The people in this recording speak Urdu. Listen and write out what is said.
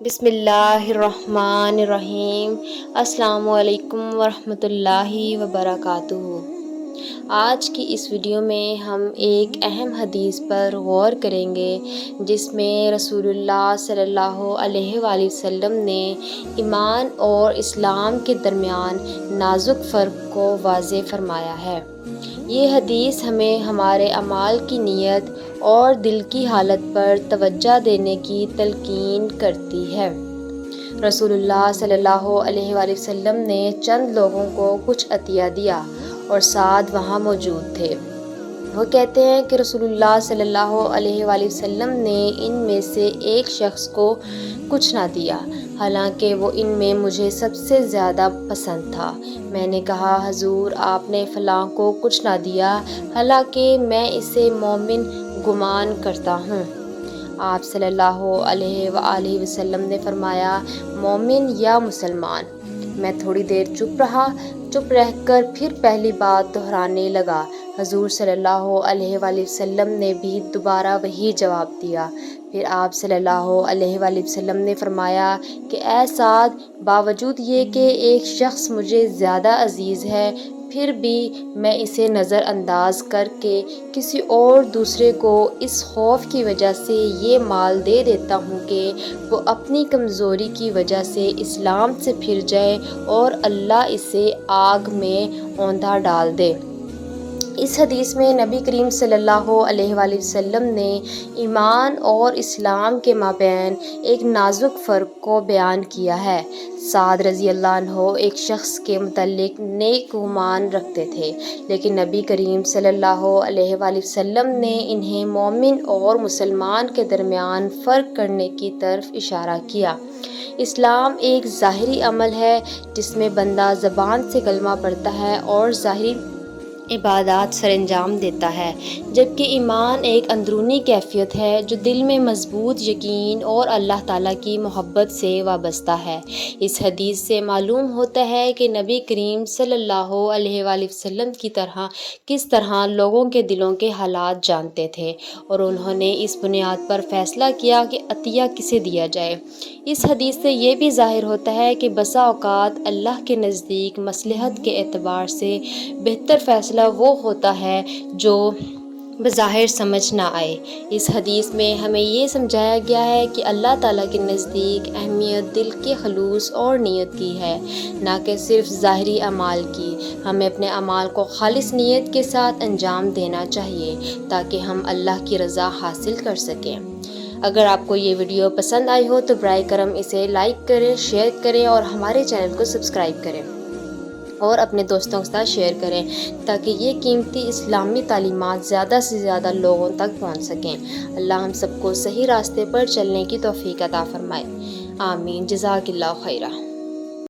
بسم اللہ الرحمن الرحیم۔ السلام علیکم ورحمۃ اللہ وبرکاتہ۔ آج کی اس ویڈیو میں ہم ایک اہم حدیث پر غور کریں گے جس میں رسول اللہ صلی اللہ علیہ وآلہ وسلم نے ایمان اور اسلام کے درمیان نازک فرق کو واضح فرمایا ہے۔ یہ حدیث ہمیں ہمارے اعمال کی نیت اور دل کی حالت پر توجہ دینے کی تلقین کرتی ہے۔ رسول اللہ صلی اللہ علیہ وآلہ وسلم نے چند لوگوں کو کچھ عطیہ دیا اور ساتھ وہاں موجود تھے۔ وہ کہتے ہیں کہ رسول اللہ صلی اللہ علیہ وآلہ وسلم نے ان میں سے ایک شخص کو کچھ نہ دیا، حالانکہ وہ ان میں مجھے سب سے زیادہ پسند تھا۔ میں نے کہا، حضور آپ نے فلاں کو کچھ نہ دیا، حالانکہ میں اسے مومن گمان کرتا ہوں۔ آپ صلی اللہ علیہ وآلہ وسلم نے فرمایا، مومن یا مسلمان؟ میں تھوڑی دیر چپ رہ کر پھر پہلی بات دہرانے لگا۔ حضور صلی اللہ علیہ وآلہ وسلم نے بھی دوبارہ وہی جواب دیا۔ پھر آپ صلی اللہ علیہ وآلہ وسلم نے فرمایا کہ اے سعد، باوجود یہ کہ ایک شخص مجھے زیادہ عزیز ہے، پھر بھی میں اسے نظر انداز کر کے کسی اور دوسرے کو اس خوف کی وجہ سے یہ مال دے دیتا ہوں کہ وہ اپنی کمزوری کی وجہ سے اسلام سے پھر جائے اور اللہ اسے آگ میں اوندا ڈال دے۔ اس حدیث میں نبی کریم صلی اللہ علیہ وآلہ وسلم نے ایمان اور اسلام کے مابین ایک نازک فرق کو بیان کیا ہے۔ سعد رضی اللہ عنہ ایک شخص کے متعلق نیک گمان رکھتے تھے، لیکن نبی کریم صلی اللہ علیہ وآلہ وسلم نے انہیں مومن اور مسلمان کے درمیان فرق کرنے کی طرف اشارہ کیا۔ اسلام ایک ظاہری عمل ہے جس میں بندہ زبان سے کلمہ پڑھتا ہے اور ظاہری عبادات سر انجام دیتا ہے، جبکہ ایمان ایک اندرونی کیفیت ہے جو دل میں مضبوط یقین اور اللہ تعالیٰ کی محبت سے وابستہ ہے۔ اس حدیث سے معلوم ہوتا ہے کہ نبی کریم صلی اللہ علیہ وآلہ وسلم کس طرح لوگوں کے دلوں کے حالات جانتے تھے، اور انہوں نے اس بنیاد پر فیصلہ کیا کہ عطیہ کسے دیا جائے۔ اس حدیث سے یہ بھی ظاہر ہوتا ہے کہ بسا اوقات اللہ کے نزدیک مصلحت کے اعتبار سے بہتر فیصلہ وہ ہوتا ہے جو بظاہر سمجھ نہ آئے۔ اس حدیث میں ہمیں یہ سمجھایا گیا ہے کہ اللہ تعالیٰ کے نزدیک اہمیت دل کے خلوص اور نیت کی ہے، نہ کہ صرف ظاہری اعمال کی۔ ہمیں اپنے اعمال کو خالص نیت کے ساتھ انجام دینا چاہیے تاکہ ہم اللہ کی رضا حاصل کر سکیں۔ اگر آپ کو یہ ویڈیو پسند آئی ہو تو براہ کرم اسے لائک کریں، شیئر کریں اور ہمارے چینل کو سبسکرائب کریں اور اپنے دوستوں کے ساتھ شیئر کریں تاکہ یہ قیمتی اسلامی تعلیمات زیادہ سے زیادہ لوگوں تک پہنچ سکیں۔ اللہ ہم سب کو صحیح راستے پر چلنے کی توفیق عطا فرمائے۔ آمین۔ جزاک اللہ خیرہ۔